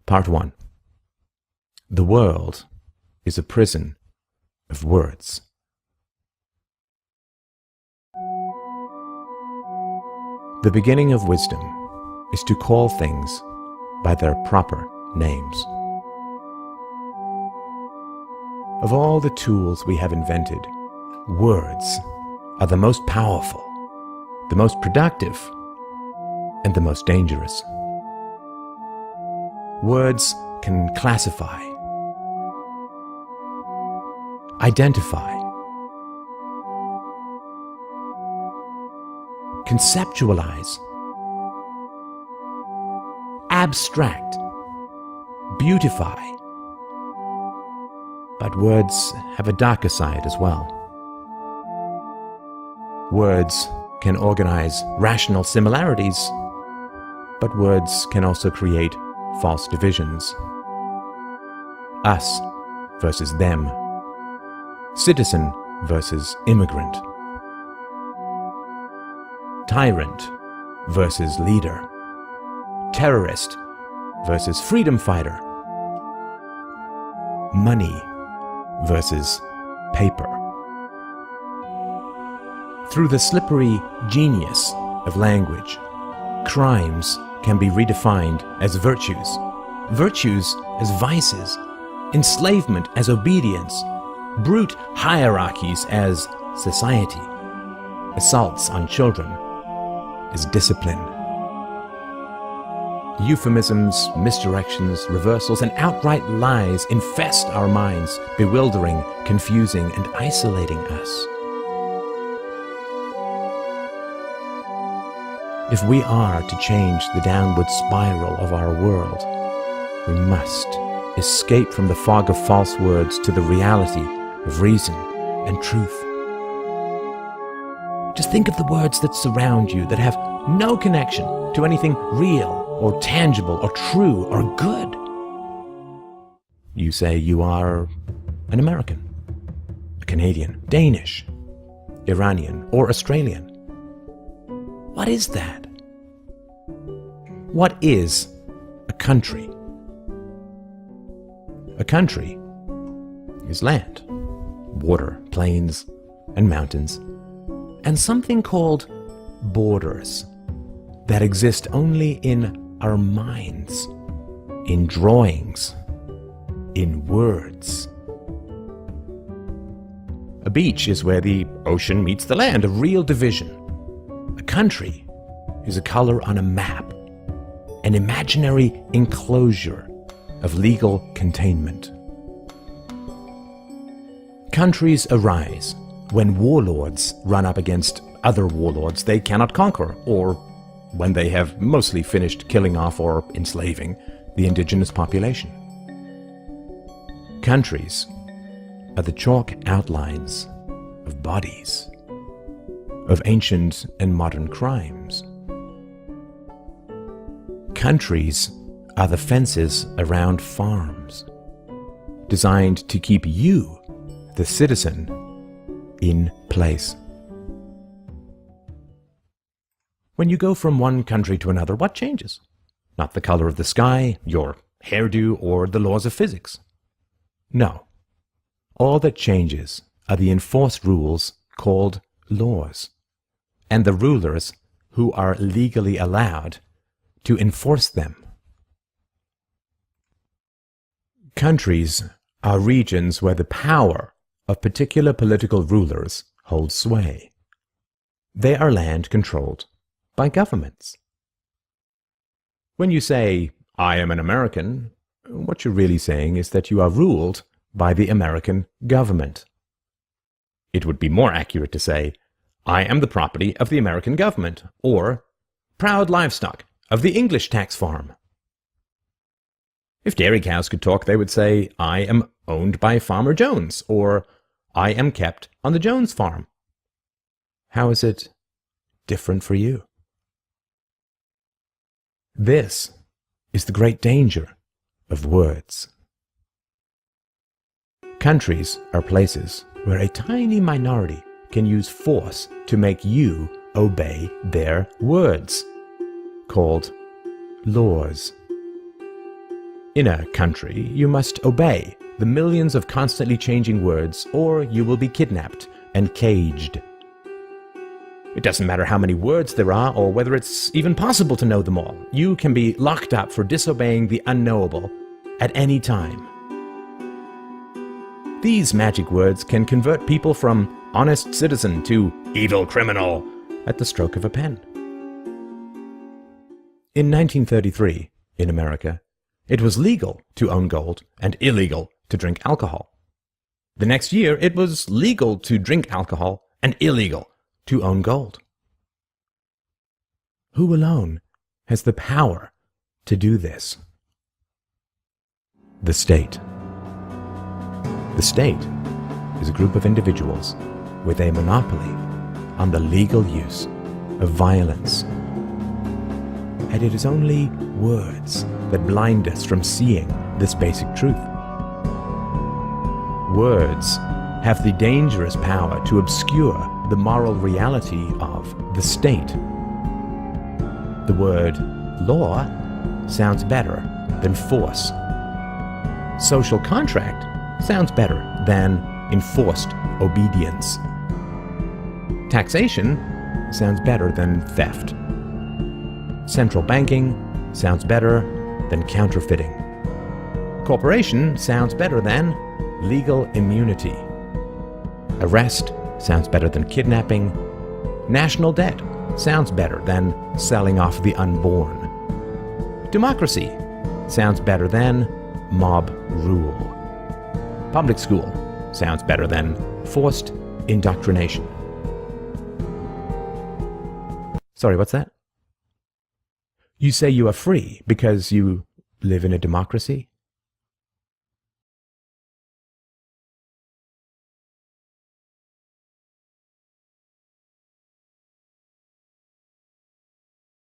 Part 1. The world is a prison of words. The beginning of wisdom is to call things by their proper names. Of all the tools we have invented, words are the most powerful, the most productive, and the most dangerous. Words can classify, identify, conceptualize, abstract, beautify. But words have a darker side as well. Words can organize rational similarities, but words can also create false divisions. Us versus them. Citizen versus immigrant. Tyrant versus leader. Terrorist versus freedom fighter. Money versus paper. Through the slippery genius of language, crimes can be redefined as virtues, virtues as vices, enslavement as obedience, brute hierarchies as society, assaults on children as discipline. Euphemisms, misdirections, reversals, and outright lies infest our minds, bewildering, confusing, and isolating us. If we are to change the downward spiral of our world, we must escape from the fog of false words to the reality of reason and truth. Just think of the words that surround you that have no connection to anything real or tangible or true or good. You say you are an American, a Canadian, Danish, Iranian, or Australian. What is that? What is a country? A country is land, water, plains, and mountains, and something called borders that exist only in our minds, in drawings, in words. A beach is where the ocean meets the land, a real division. A country is a color on a map, an imaginary enclosure of legal containment. Countries arise when warlords run up against other warlords they cannot conquer, or when they have mostly finished killing off or enslaving the indigenous population. Countries are the chalk outlines of bodies, of ancient and modern crimes. Countries are the fences around farms, designed to keep you, the citizen, in place. When you go from one country to another, what changes? Not the color of the sky, your hairdo, or the laws of physics. No. All that changes are the enforced rules called laws, and the rulers who are legally allowed to enforce them. Countries are regions where the power of particular political rulers holds sway. They are land controlled by governments. When you say, "I am an American," what you're really saying is that you are ruled by the American government. It would be more accurate to say, "I am the property of the American government," or "proud livestock of the English tax farm." If dairy cows could talk, they would say, "I am owned by Farmer Jones," or "I am kept on the Jones farm." How is it different for you? This is the great danger of words. Countries are places where a tiny minority can use force to make you obey their words, called laws. In a country, you must obey the millions of constantly changing words, or you will be kidnapped and caged. It doesn't matter how many words there are, or whether it's even possible to know them all. You can be locked up for disobeying the unknowable at any time. These magic words can convert people from honest citizen to evil criminal at the stroke of a pen. In 1933, in America, it was legal to own gold and illegal to drink alcohol. The next year, it was legal to drink alcohol and illegal to own gold. Who alone has the power to do this? The state. The state is a group of individuals with a monopoly on the legal use of violence. And it is only words that blind us from seeing this basic truth. Words have the dangerous power to obscure the moral reality of the state. The word law sounds better than force. Social contract sounds better than enforced obedience. Taxation sounds better than theft. Central banking sounds better than counterfeiting. Corporation sounds better than legal immunity. Arrest sounds better than kidnapping. National debt sounds better than selling off the unborn. Democracy sounds better than mob rule. Public school sounds better than forced indoctrination. Sorry, what's that? You say you are free because you live in a democracy?